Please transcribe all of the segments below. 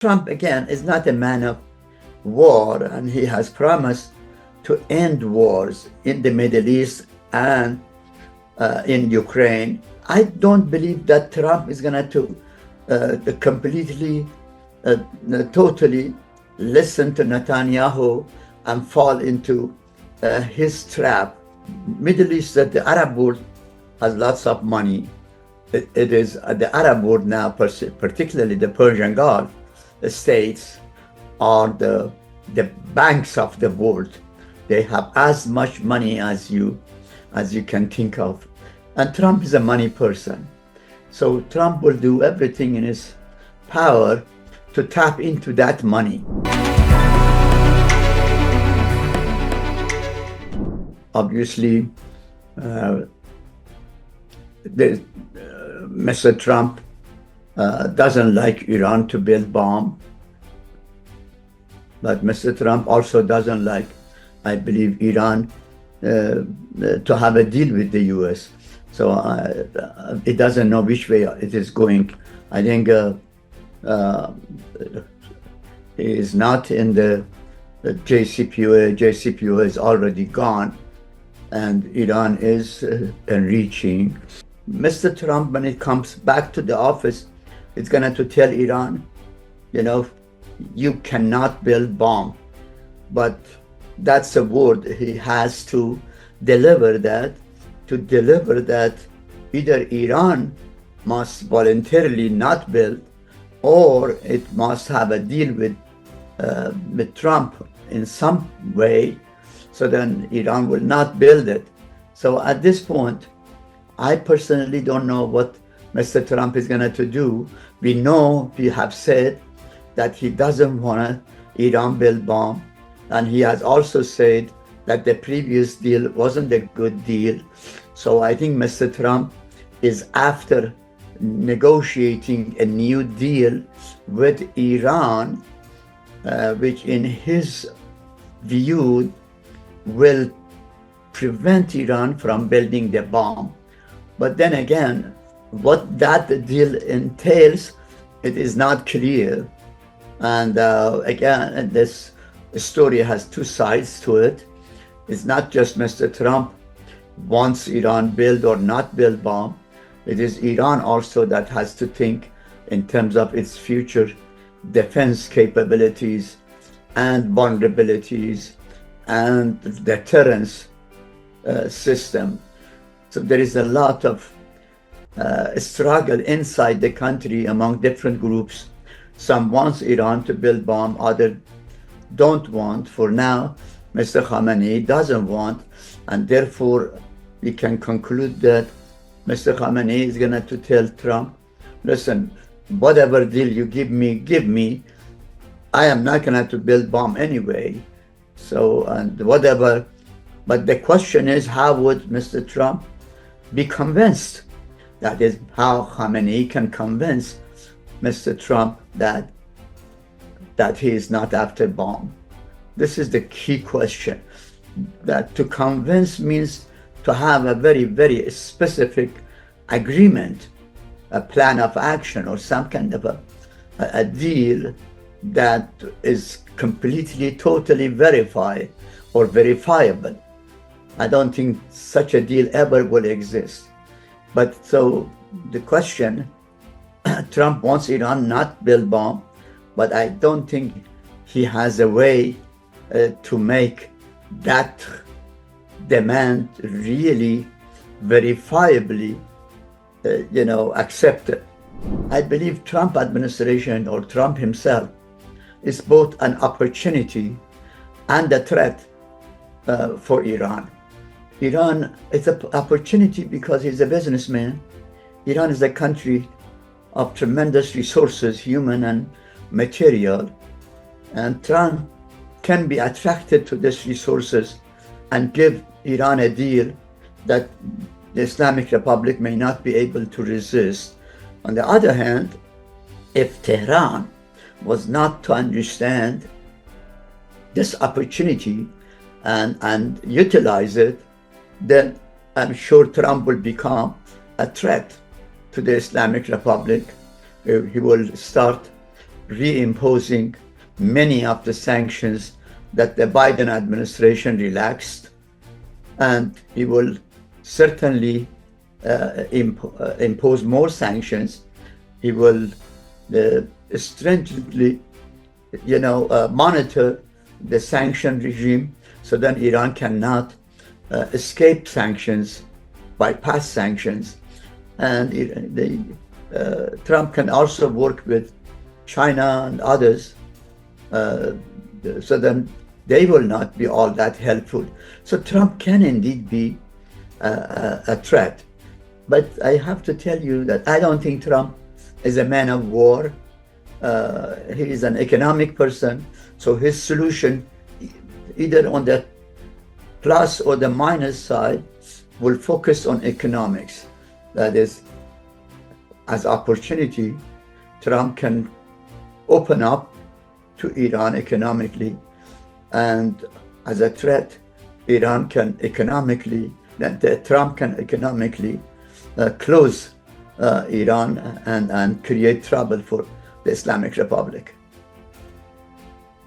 Trump, again, is not a man of war, and he has promised to end wars in the Middle East and in Ukraine. I don't believe that Trump is going to completely, totally listen to Netanyahu and fall into his trap. Middle East, the Arab world has lots of money. It is the Arab world now, particularly the Persian Gulf states, are the banks of the world. They have as much money as you can think of. And Trump is a money person. So Trump will do everything in his power to tap into that money. Obviously, Mr. Trump doesn't like Iran to build bomb, but Mr. Trump also doesn't like, I believe, Iran to have a deal with the U.S. So it doesn't know which way it is going. I think he is not in the JCPOA. JCPOA is already gone, and Iran is enriching. Mr. Trump, when it comes back to the office, is going to tell Iran, you cannot build bomb. But that's a word he has to deliver that. To deliver that, either Iran must voluntarily not build, or it must have a deal with Trump in some way, so then Iran will not build it. So at this point, I personally don't know what Mr. Trump is going to do. We know, he have said that he doesn't want Iran build bomb, and he has also said that the previous deal wasn't a good deal. So I think Mr. Trump is after negotiating a new deal with Iran, which in his view will prevent Iran from building the bomb. But then again, what that deal entails, it is not clear. And again, this story has two sides to it. It's not just Mr. Trump wants Iran build or not build bomb. It is Iran also that has to think in terms of its future defense capabilities and vulnerabilities and deterrence system. So there is a lot of struggle inside the country among different groups. Some wants Iran to build bomb, others don't want. For now, Mr. Khamenei doesn't want, and therefore we can conclude that Mr. Khamenei is going to tell Trump, listen, whatever deal you give me, I am not going to build bomb anyway. So, and whatever, but the question is, how would Mr. Trump be convinced? That is how Khamenei can convince Mr. Trump that he is not after bomb. This is the key question. That to convince means to have a very, very specific agreement, a plan of action, or some kind of a deal that is completely, totally verified or verifiable. I don't think such a deal ever will exist. But so the question, Trump wants Iran not build bomb, but I don't think he has a way to make that demand really verifiably, accepted. I believe Trump administration or Trump himself is both an opportunity and a threat for Iran. Iran is an opportunity because he's a businessman. Iran is a country of tremendous resources, human and material, and Trump can be attracted to these resources and give Iran a deal that the Islamic Republic may not be able to resist. On the other hand, if Tehran was not to understand this opportunity and utilize it, then I'm sure Trump will become a threat to the Islamic Republic. He will start reimposing many of the sanctions that the Biden administration relaxed, and he will certainly impose more sanctions. He will stringently, monitor the sanction regime, so that Iran cannot escape sanctions, bypass sanctions, and Trump can also work with China and others, so then they will not be all that helpful. So Trump can indeed be a threat. But I have to tell you that I don't think Trump is a man of war. He is an economic person, so his solution, either on the plus or the minus side, will focus on economics. That is, as opportunity, Trump can open up to Iran economically, and as a threat, Trump can economically close Iran and create trouble for the Islamic Republic.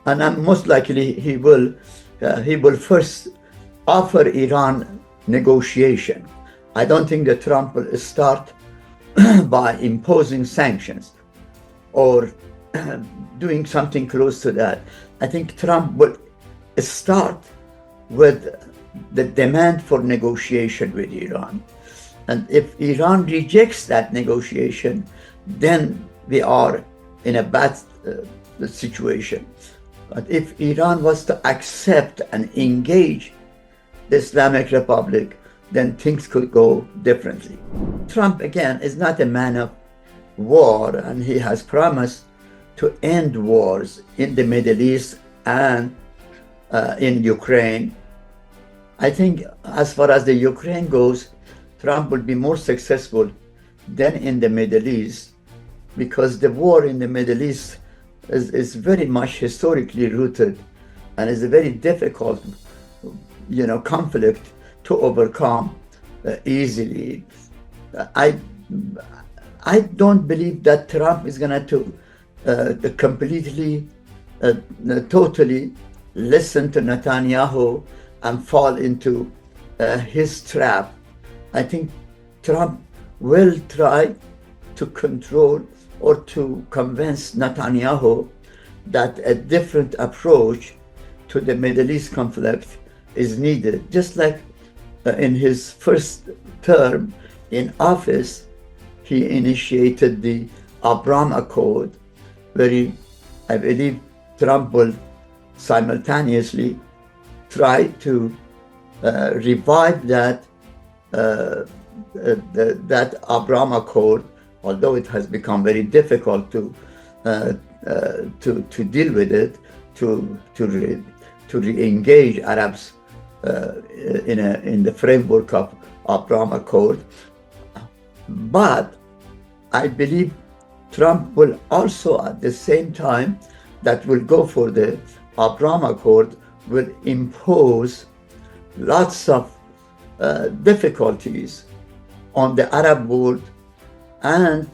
And most likely he will first offer Iran negotiation. I don't think that Trump will start by imposing sanctions or doing something close to that. I think Trump will start with the demand for negotiation with Iran. And if Iran rejects that negotiation, then we are in a bad situation. But if Iran was to accept and engage the Islamic Republic, then things could go differently. Trump, again, is not a man of war, and he has promised to end wars in the Middle East and in Ukraine. I think as far as the Ukraine goes, Trump will be more successful than in the Middle East, because the war in the Middle East is very much historically rooted and is a very difficult, conflict to overcome easily. I don't believe that Trump is going to completely, totally listen to Netanyahu and fall into his trap. I think Trump will try to control or to convince Netanyahu that a different approach to the Middle East conflict is needed. Just like in his first term in office, he initiated the Abraham Accord, where I believe Trump will simultaneously try to revive that Abraham Accord, although it has become very difficult to deal with it, to re-engage Arabs in the framework of Abraham Accord. But I believe Trump will also, at the same time that will go for the Abraham Accord, will impose lots of difficulties on the Arab world and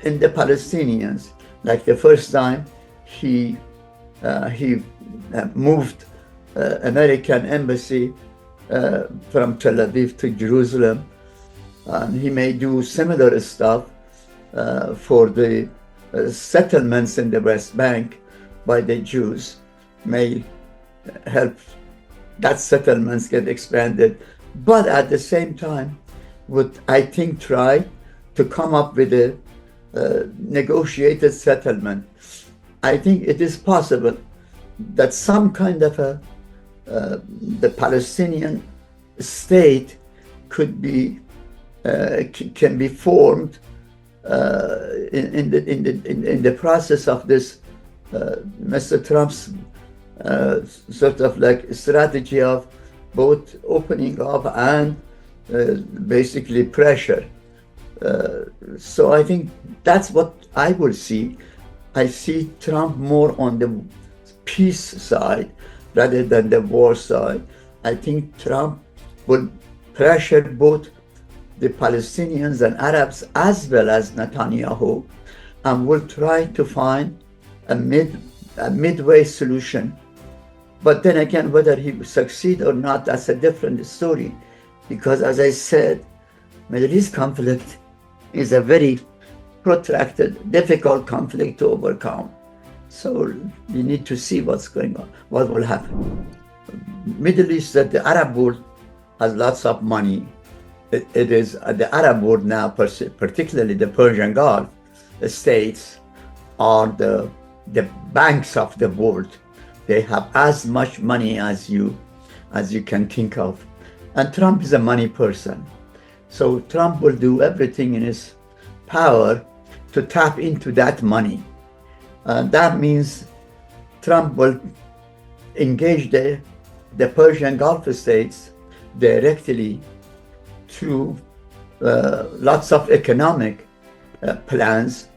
in the Palestinians. Like the first time he moved American embassy from Tel Aviv to Jerusalem, and he may do similar stuff for the settlements in the West Bank by the Jews, may help that settlements get expanded, but at the same time would, I think, try to come up with a negotiated settlement. I think it is possible that some kind of the Palestinian state could be can be formed in the process of this Mr. Trump's sort of like strategy of both opening up and basically pressure. So I think that's what I will see. I see Trump more on the peace side rather than the war side. I think Trump will pressure both the Palestinians and Arabs as well as Netanyahu, and will try to find a midway solution. But then again, whether he will succeed or not, that's a different story. Because as I said, Middle East conflict is a very protracted, difficult conflict to overcome. So we need to see what's going on, what will happen. Middle East, that the Arab world has lots of money. It is the Arab world now, particularly the Persian Gulf states, are the banks of the world. They have as much money as you can think of. And Trump is a money person. So Trump will do everything in his power to tap into that money. That means Trump will engage the Persian Gulf states directly through lots of economic plans,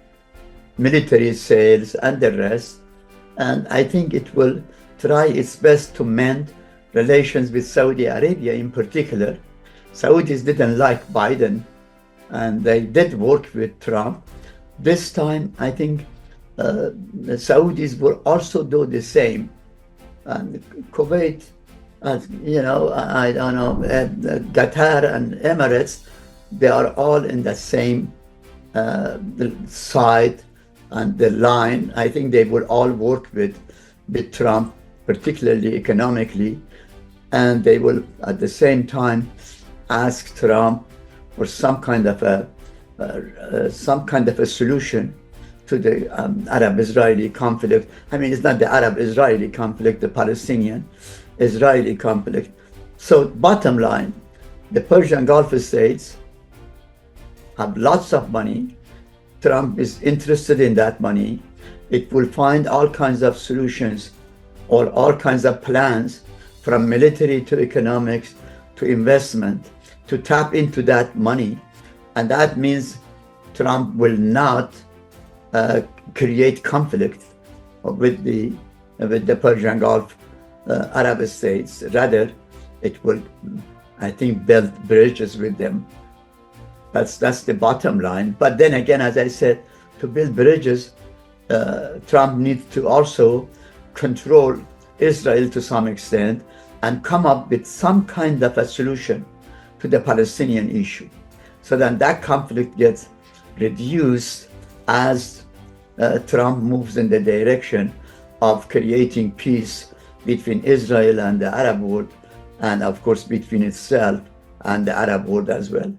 military sales, and the rest. And I think it will try its best to mend relations with Saudi Arabia in particular. Saudis didn't like Biden, and they did work with Trump. This time, I think the Saudis will also do the same. And Kuwait, you know, I don't know, Qatar and Emirates, they are all in the same side and the line. I think they will all work with Trump, particularly economically, and they will at the same time ask Trump for some kind of a solution to the Arab-Israeli conflict. I mean, it's not the Arab-Israeli conflict, the Palestinian-Israeli conflict. So bottom line, the Persian Gulf states have lots of money. Trump is interested in that money. It will find all kinds of solutions or all kinds of plans, from military to economics to investment, to tap into that money. And that means Trump will not create conflict with the Persian Gulf Arab states. Rather, it will, I think, build bridges with them. That's the bottom line. But then again, as I said, to build bridges, Trump needs to also control Israel to some extent and come up with some kind of a solution to the Palestinian issue. So then that conflict gets reduced as Trump moves in the direction of creating peace between Israel and the Arab world, and of course between itself and the Arab world as well.